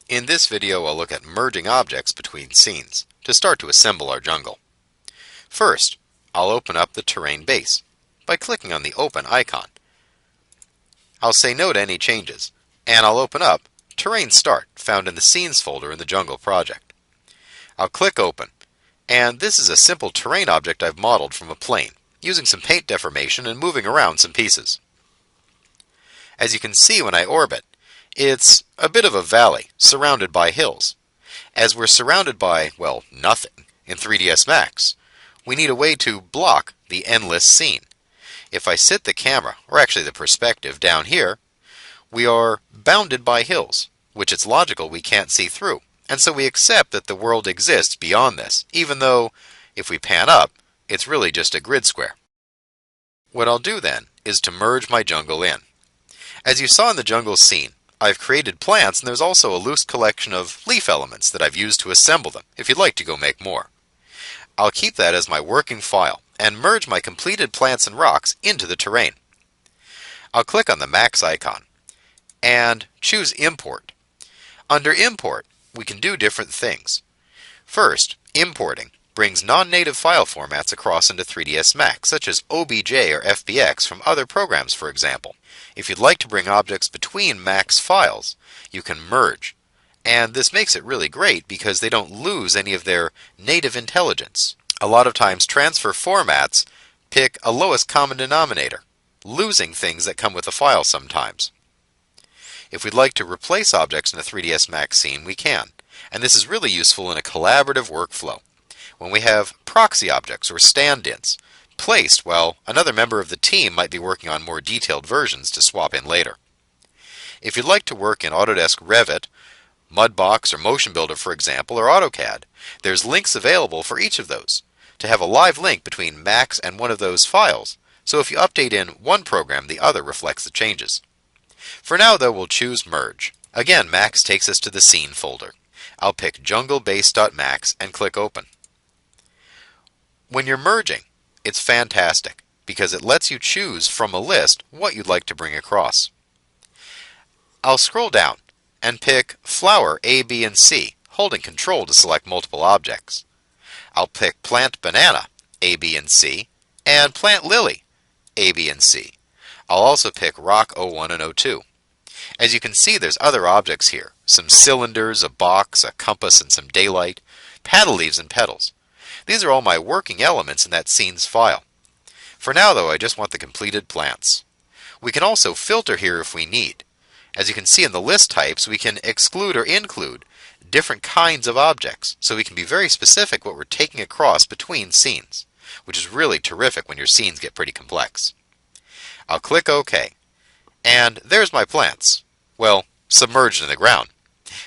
In this video, I'll look at merging objects between scenes to start to assemble our jungle. First, I'll open up the terrain base by clicking on the Open icon. I'll say no to any changes, and I'll open up Terrain Start, found in the Scenes folder in the Jungle project. I'll click Open, and this is a simple terrain object I've modeled from a plane, using some paint deformation and moving around some pieces. As you can see when I orbit, it's a bit of a valley, surrounded by hills. As we're surrounded by, well, nothing in 3ds Max, we need a way to block the endless scene. If I sit the camera, or actually the perspective, down here, we are bounded by hills, which it's logical we can't see through, and so we accept that the world exists beyond this, even though, if we pan up, it's really just a grid square. What I'll do then is to merge my jungle in. As you saw in the jungle scene, I've created plants, and there's also a loose collection of leaf elements that I've used to assemble them, if you'd like to go make more. I'll keep that as my working file, and merge my completed plants and rocks into the terrain. I'll click on the Max icon, and choose Import. Under Import, we can do different things. First, importing brings non-native file formats across into 3ds Max, such as OBJ or FBX from other programs, for example. If you'd like to bring objects between Max files, you can merge. And this makes it really great because they don't lose any of their native intelligence. A lot of times transfer formats pick a lowest common denominator, losing things that come with a file sometimes. If we'd like to replace objects in a 3ds Max scene, we can. And this is really useful in a collaborative workflow. When we have proxy objects or stand-ins placed while another member of the team might be working on more detailed versions to swap in later. If you'd like to work in Autodesk Revit, Mudbox or Motion Builder, for example, or AutoCAD, there's links available for each of those to have a live link between Max and one of those files, so if you update in one program, the other reflects the changes. For now, though, we'll choose Merge. Again, Max takes us to the Scene folder. I'll pick junglebase.max and click Open. When you're merging, it's fantastic because it lets you choose from a list what you'd like to bring across. I'll scroll down and pick Flower A, B, and C, holding Control to select multiple objects. I'll pick Plant Banana A, B, and C, and Plant Lily A, B, and C. I'll also pick Rock O1 and O2. As you can see, there's other objects here. Some cylinders, a box, a compass, and some daylight, paddle leaves and petals. These are all my working elements in that scenes file. For now, though, I just want the completed plants. We can also filter here if we need. As you can see in the list types, we can exclude or include different kinds of objects, so we can be very specific what we're taking across between scenes, which is really terrific when your scenes get pretty complex. I'll click OK, and there's my plants. Well, submerged in the ground.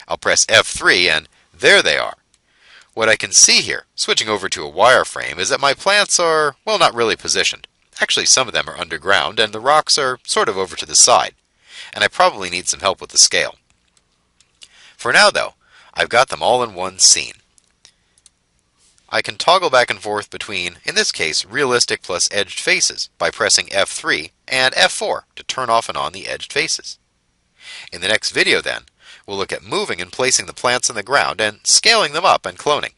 I'll press F3, and there they are. What I can see here, switching over to a wireframe, is that my plants are, well, not really positioned. Actually, some of them are underground, and the rocks are sort of over to the side. And I probably need some help with the scale. For now, though, I've got them all in one scene. I can toggle back and forth between, in this case, realistic plus edged faces by pressing F3 and F4 to turn off and on the edged faces. In the next video, then, we'll look at moving and placing the plants in the ground and scaling them up and cloning.